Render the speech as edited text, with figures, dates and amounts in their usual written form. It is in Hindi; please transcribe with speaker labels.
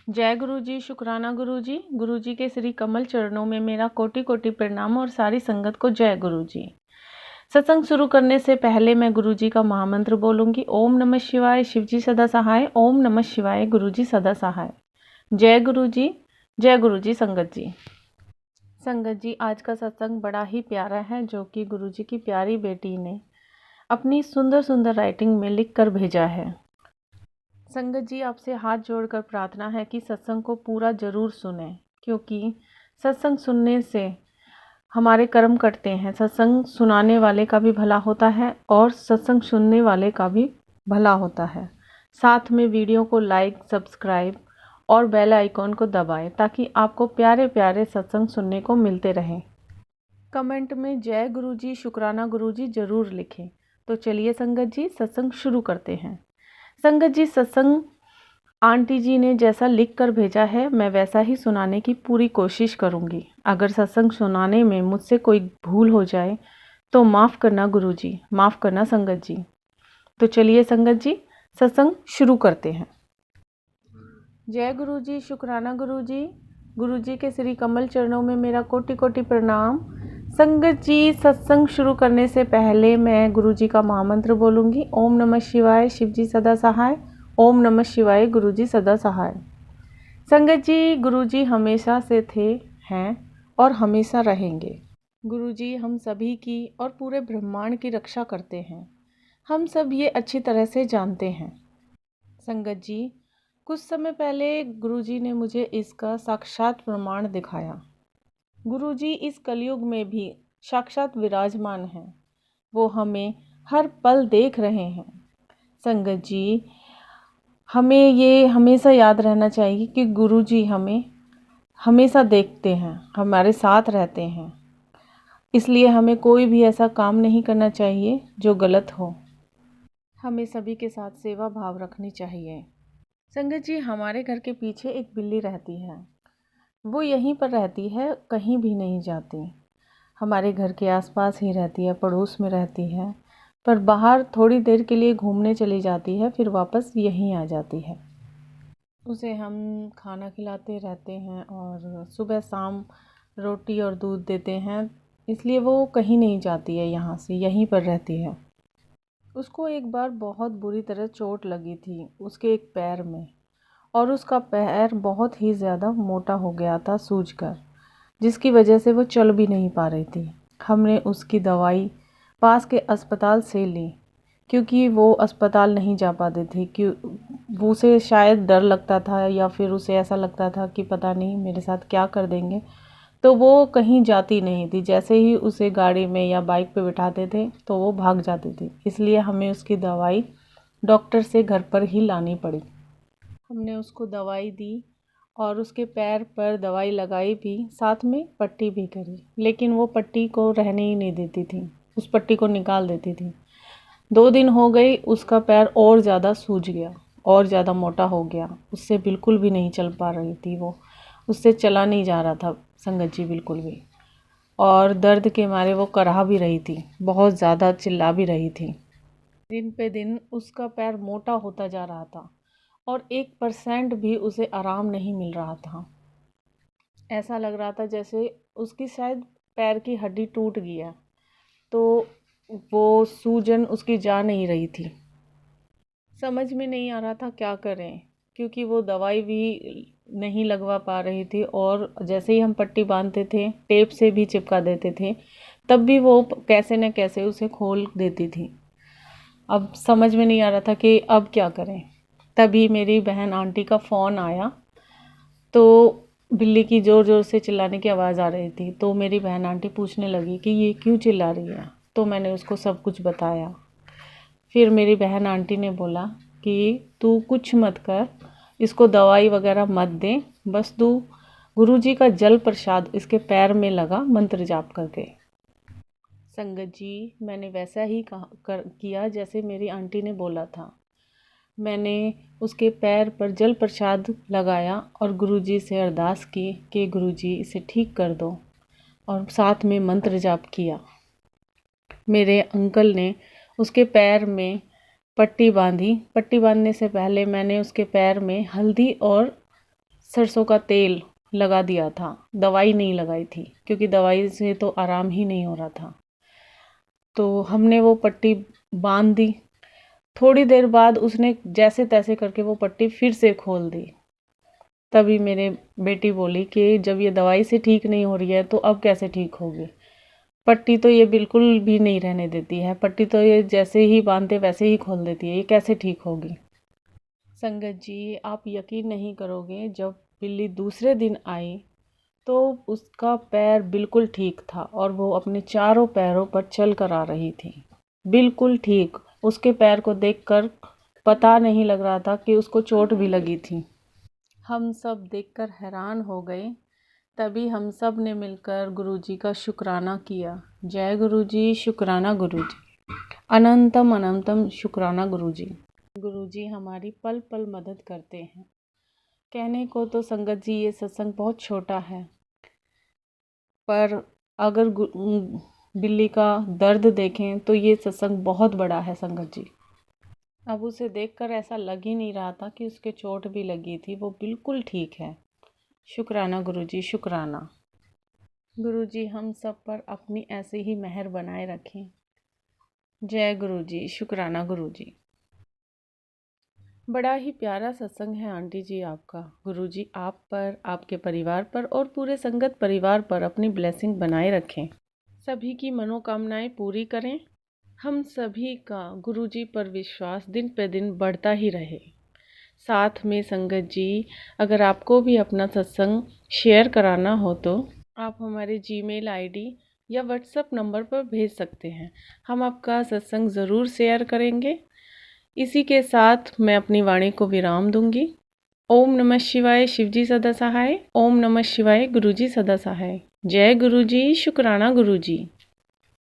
Speaker 1: जय गुरु जी, शुक्राना गुरु जी। गुरु जी के श्री कमल चरणों में मेरा कोटि कोटि प्रणाम और सारी संगत को जय गुरु जी। सत्संग शुरू करने से पहले मैं गुरु जी का महामंत्र बोलूंगी। ओम नमः शिवाय, शिव जी सदा सहाय। ओम नमः शिवाय, गुरु जी सदा सहाय। जय गुरु जी, जय गुरु जी। संगत जी, संगत जी, आज का सत्संग बड़ा ही प्यारा है, जो कि गुरु जी की प्यारी बेटी ने अपनी सुंदर सुंदर राइटिंग में लिख कर भेजा है। संगत जी, आपसे हाथ जोड़कर प्रार्थना है कि सत्संग को पूरा जरूर सुने, क्योंकि सत्संग सुनने से हमारे कर्म कटते हैं। सत्संग सुनाने वाले का भी भला होता है और सत्संग सुनने वाले का भी भला होता है। साथ में वीडियो को लाइक, सब्सक्राइब और बेल आइकॉन को दबाएं, ताकि आपको प्यारे प्यारे सत्संग सुनने को मिलते रहें। कमेंट में जय गुरु जी, शुक्राना गुरु जी जरूर लिखें। तो चलिए संगत जी, सत्संग शुरू करते हैं। संगत जी, सत्संग आंटी जी ने जैसा लिख कर भेजा है, मैं वैसा ही सुनाने की पूरी कोशिश करूंगी। अगर सत्संग सुनाने में मुझसे कोई भूल हो जाए तो माफ़ करना गुरु जी, माफ़ करना संगत जी। तो चलिए संगत जी, सत्संग शुरू करते हैं। जय गुरु जी, शुक्राना गुरु जी। गुरु जी के श्री कमल चरणों में मेरा कोटि कोटि प्रणाम। संगत जी, सत्संग शुरू करने से पहले मैं गुरु जी का महामंत्र बोलूंगी। ओम नमः शिवाय, शिव जी सदा सहाय। ओम नमः शिवाय, गुरु जी सदा सहाय। संगत जी, गुरु जी हमेशा से थे, हैं और हमेशा रहेंगे। गुरु जी हम सभी की और पूरे ब्रह्मांड की रक्षा करते हैं। हम सब ये अच्छी तरह से जानते हैं। संगत जी, कुछ समय पहले गुरुजी ने मुझे इसका साक्षात प्रमाण दिखाया। गुरुजी इस कलयुग में भी साक्षात विराजमान हैं। वो हमें हर पल देख रहे हैं। संगत जी, हमें ये हमेशा याद रहना चाहिए कि गुरुजी हमें हमेशा देखते हैं, हमारे साथ रहते हैं। इसलिए हमें कोई भी ऐसा काम नहीं करना चाहिए जो गलत हो। हमें सभी के साथ सेवा भाव रखनी चाहिए। संगत जी, हमारे घर के पीछे एक बिल्ली रहती है। वो यहीं पर रहती है, कहीं भी नहीं जाती। हमारे घर के आसपास ही रहती है, पड़ोस में रहती है, पर बाहर थोड़ी देर के लिए घूमने चली जाती है, फिर वापस यहीं आ जाती है। उसे हम खाना खिलाते रहते हैं और सुबह शाम रोटी और दूध देते हैं, इसलिए वो कहीं नहीं जाती है, यहाँ से यहीं पर रहती है। उसको एक बार बहुत बुरी तरह चोट लगी थी उसके एक पैर में, और उसका पैर बहुत ही ज़्यादा मोटा हो गया था सूजकर, जिसकी वजह से वो चल भी नहीं पा रही थी। हमने उसकी दवाई पास के अस्पताल से ली, क्योंकि वो अस्पताल नहीं जा पाती थी। वो उसे शायद डर लगता था, या फिर उसे ऐसा लगता था कि पता नहीं मेरे साथ क्या कर देंगे, तो वो कहीं जाती नहीं थी। जैसे ही उसे गाड़ी में या बाइक पे बिठाते थे तो वो भाग जाती थी। इसलिए हमें उसकी दवाई डॉक्टर से घर पर ही लानी पड़ी। हमने उसको दवाई दी और उसके पैर पर दवाई लगाई भी, साथ में पट्टी भी करी, लेकिन वो पट्टी को रहने ही नहीं देती थी, उस पट्टी को निकाल देती थी। 2 दिन हो गई, उसका पैर और ज़्यादा सूज गया और ज़्यादा मोटा हो गया। उससे बिल्कुल भी नहीं चल पा रही थी वो, उससे चला नहीं जा रहा था संगत जी बिल्कुल भी। और दर्द के मारे वो कराह भी रही थी, बहुत ज़्यादा चिल्ला भी रही थी। दिन पे दिन उसका पैर मोटा होता जा रहा था और 1% भी उसे आराम नहीं मिल रहा था। ऐसा लग रहा था जैसे उसकी शायद पैर की हड्डी टूट गया, तो वो सूजन उसकी जा नहीं रही थी। समझ में नहीं आ रहा था क्या करें, क्योंकि वो दवाई भी नहीं लगवा पा रही थी, और जैसे ही हम पट्टी बांधते थे, टेप से भी चिपका देते थे, तब भी वो कैसे न कैसे उसे खोल देती थी। अब समझ में नहीं आ रहा था कि अब क्या करें। तभी मेरी बहन आंटी का फ़ोन आया, तो बिल्ली की ज़ोर ज़ोर से चिल्लाने की आवाज़ आ रही थी। तो मेरी बहन आंटी पूछने लगी कि ये क्यों चिल्ला रही है, तो मैंने उसको सब कुछ बताया। फिर मेरी बहन आंटी ने बोला कि तू कुछ मत कर, इसको दवाई वगैरह मत दे, बस तू गुरुजी का जल प्रसाद इसके पैर में लगा मंत्र जाप करके। संगत जी, मैंने वैसा ही किया जैसे मेरी आंटी ने बोला था। मैंने उसके पैर पर जल प्रसाद लगाया और गुरुजी से अरदास की कि गुरुजी इसे ठीक कर दो, और साथ में मंत्र जाप किया। मेरे अंकल ने उसके पैर में पट्टी बांधी। पट्टी बांधने से पहले मैंने उसके पैर में हल्दी और सरसों का तेल लगा दिया था, दवाई नहीं लगाई थी क्योंकि दवाई से तो आराम ही नहीं हो रहा था। तो हमने वो पट्टी बांध दी। थोड़ी देर बाद उसने जैसे तैसे करके वो पट्टी फिर से खोल दी। तभी मेरे बेटी बोली कि जब ये दवाई से ठीक नहीं हो रही है तो अब कैसे ठीक होगी। पट्टी तो ये बिल्कुल भी नहीं रहने देती है, पट्टी तो ये जैसे ही बांधते वैसे ही खोल देती है, ये कैसे ठीक होगी। संगत जी, आप यकीन नहीं करोगे, जब बिल्ली दूसरे दिन आई तो उसका पैर बिल्कुल ठीक था और वो अपने चारों पैरों पर चल कर आ रही थी, बिल्कुल ठीक। उसके पैर को देखकर पता नहीं लग रहा था कि उसको चोट भी लगी थी। हम सब देखकर हैरान हो गए। तभी हम सब ने मिलकर गुरुजी का शुक्राना किया। जय गुरुजी, शुक्राना गुरुजी, अनंतम अनंतम शुक्राना गुरुजी। गुरुजी हमारी पल पल मदद करते हैं। कहने को तो संगत जी ये सत्संग बहुत छोटा है, पर अगर बिल्ली का दर्द देखें तो ये सत्संग बहुत बड़ा है संगत जी। अब उसे देखकर ऐसा लग ही नहीं रहा था कि उसके चोट भी लगी थी, वो बिल्कुल ठीक है। शुक्राना गुरुजी, शुक्राना। गुरुजी हम सब पर अपनी ऐसे ही मेहर बनाए रखें। जय गुरुजी, शुक्राना गुरुजी। बड़ा ही प्यारा सत्संग है आंटी जी आपका। गुरुजी आप पर, आपके परिवार पर और पूरे संगत परिवार पर अपनी ब्लेसिंग बनाए रखें। सभी की मनोकामनाएं पूरी करें। हम सभी का गुरुजी पर विश्वास दिन पे दिन बढ़ता ही रहे। साथ में संगत जी, अगर आपको भी अपना सत्संग शेयर कराना हो तो आप हमारे जीमेल आईडी या व्हाट्सएप नंबर पर भेज सकते हैं। हम आपका सत्संग ज़रूर शेयर करेंगे। इसी के साथ मैं अपनी वाणी को विराम दूंगी। ओम नमः शिवाय, शिवजी सदा सहाय। ओम नमः शिवाय, गुरुजी सदा सहाय। जय गुरुजी, शुक्राना गुरुजी।